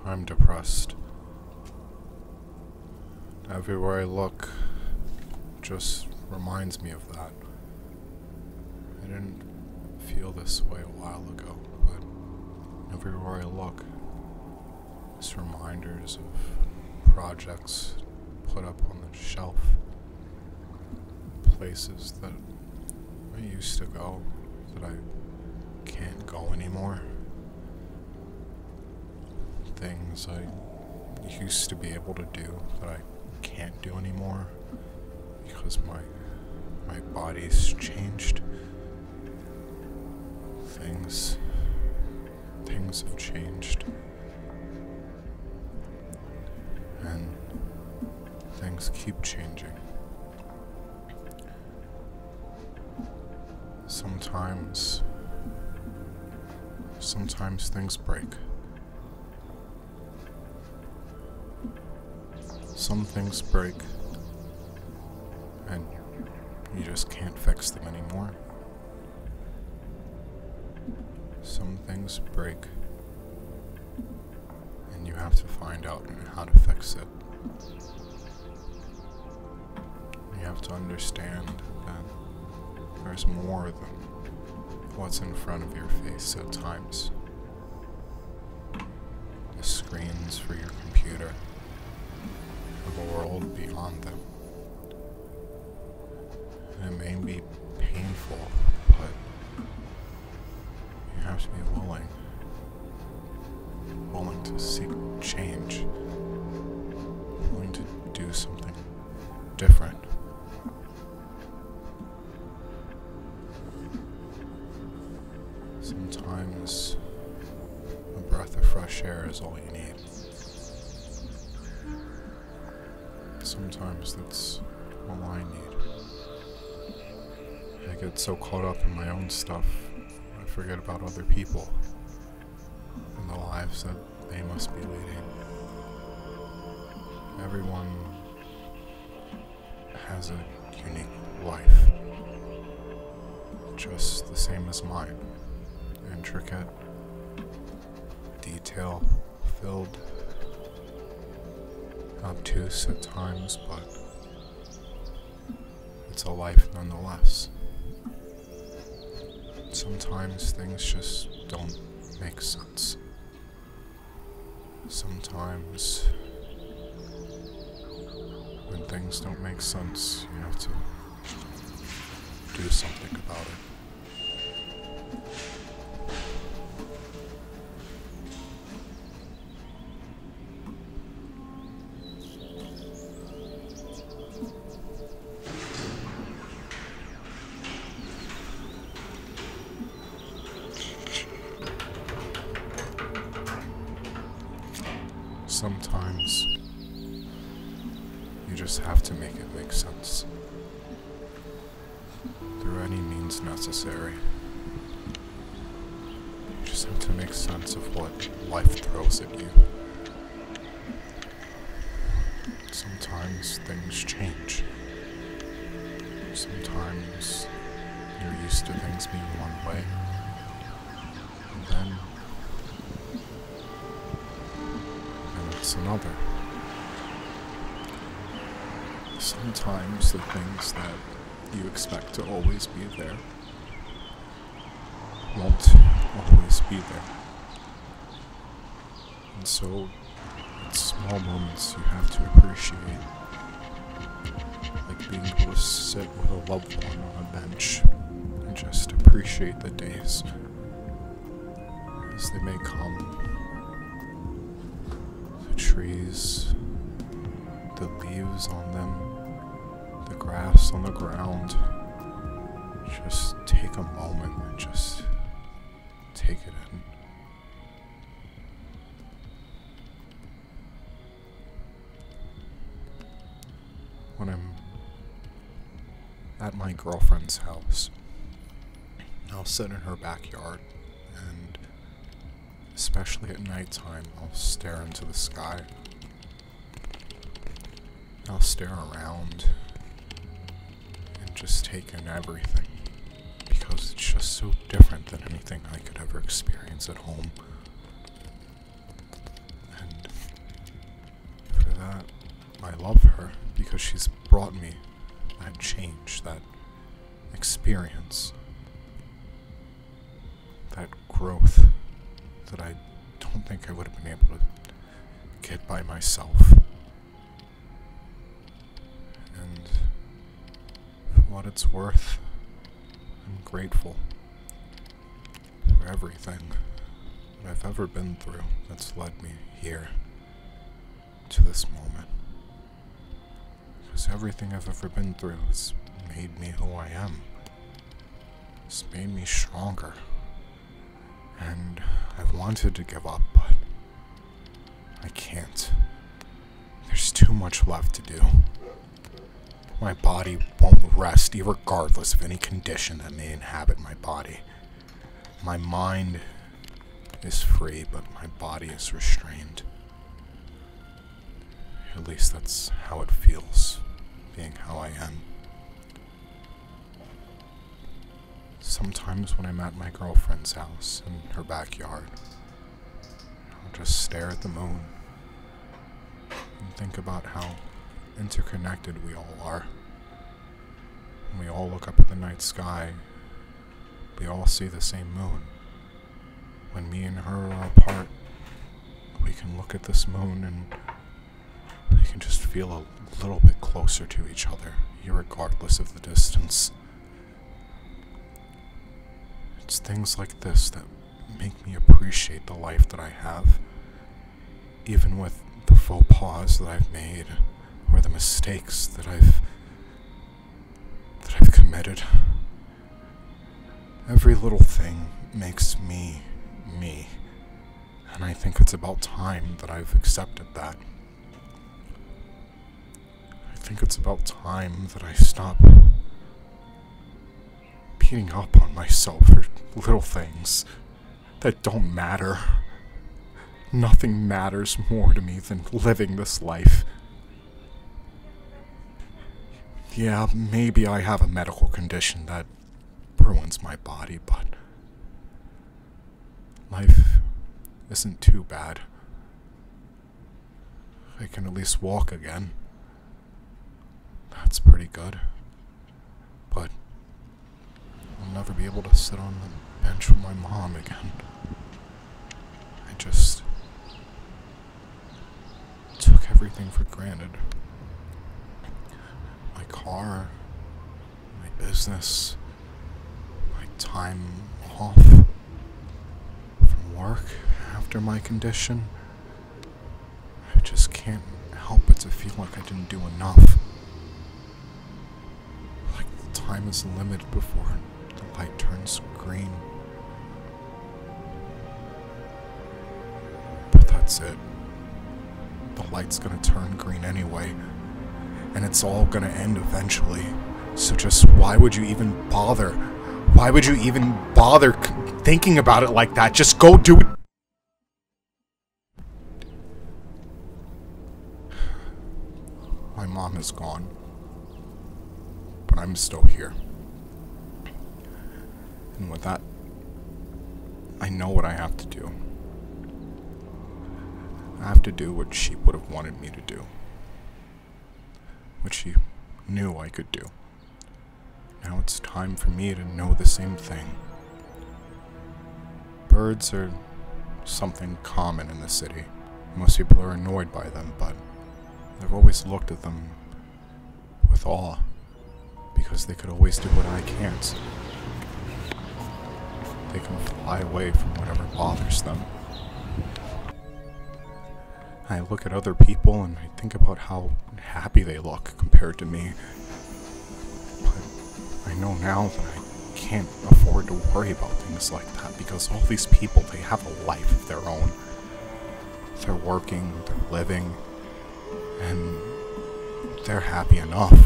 I'm depressed. Everywhere I look just reminds me of that. I didn't feel this way a while ago, but everywhere I look, it's reminders of projects put up on the shelf, places that I used to go that I can't go anymore, things I used to be able to do that I can't do anymore because my body's changed. Things have changed, and things keep changing. Sometimes things break. Some things break, and you just can't fix them anymore. Some things break, and you have to find out how to fix it. You have to understand that there's more than what's in front of your face at times. The screens for your computer, the world beyond them. And it may be painful, but you have to be willing to seek change, willing to do something different. Sometimes a breath of fresh air is all you need. Sometimes that's all I need. I get so caught up in my own stuff, I forget about other people and the lives that they must be leading. Everyone has a unique life, just the same as mine. Intricate, detail-filled, obtuse at times, but it's a life nonetheless. Sometimes things just don't make sense. Sometimes when things don't make sense, you have to do something about it. Sometimes you just have to make it make sense through any means necessary. You just have to make sense of what life throws at you. Sometimes things change. Sometimes you're used to things being one way, and then it's another. Sometimes the things that you expect to always be there won't always be there. And so, in small moments you have to appreciate, like being able to sit with a loved one on a bench and just appreciate the days as they may come. Trees, the leaves on them, the grass on the ground. Just take a moment and just take it in. When I'm at my girlfriend's house, I'll sit in her backyard and especially at nighttime, I'll stare into the sky. I'll stare around and just take in everything, because it's just so different than anything I could ever experience at home. And that I love her because she's brought me that change, that experience, that growth that I don't think I would have been able to get by myself. And for what it's worth, I'm grateful for everything that I've ever been through that's led me here to this moment. Because everything I've ever been through has made me who I am. It's made me stronger. And I've wanted to give up, but I can't. There's too much left to do. My body won't rest, regardless of any condition that may inhabit my body. My mind is free, but my body is restrained. At least that's how it feels, being how I am. Sometimes when I'm at my girlfriend's house in her backyard, I'll just stare at the moon and think about how interconnected we all are. When we all look up at the night sky, we all see the same moon. When me and her are apart, we can look at this moon and we can just feel a little bit closer to each other, irregardless of the distance. It's things like this that make me appreciate the life that I have, even with the faux pas that I've made, or the mistakes that I've committed. Every little thing makes me, me, and I think it's about time that I've accepted that. I think it's about time that I stop beating up on myself for little things that don't matter. Nothing matters more to me than living this life. Yeah, maybe I have a medical condition that ruins my body, but life isn't too bad. I can at least walk again. That's pretty good. But I'll never be able to sit on the bench with my mom again. I just took everything for granted. My car, my business, my time off from work after my condition. I just can't help but to feel like I didn't do enough. Like the time is limited before the light turns green. But that's it. The light's gonna turn green anyway, and it's all gonna end eventually. So just why would you even bother? Why would you even bother thinking about it like that? Just go do it. My mom is gone, but I'm still here. And with that, I know what I have to do. I have to do what she would have wanted me to do. What she knew I could do. Now it's time for me to know the same thing. Birds are something common in the city. Most people are annoyed by them, but I've always looked at them with awe, because they could always do what I can't. They can fly away from whatever bothers them. I look at other people and I think about how happy they look compared to me. But I know now that I can't afford to worry about things like that, because all these people, they have a life of their own. They're working, they're living, and they're happy enough.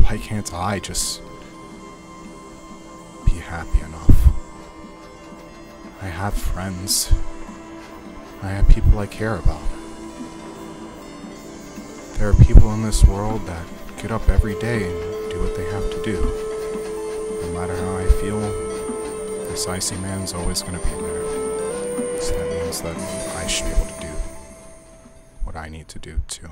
Why can't I just be happy enough? I have friends. I have people I care about. There are people in this world that get up every day and do what they have to do. No matter how I feel, this icy man's always going to be there. So that means that I should be able to do what I I need to do too.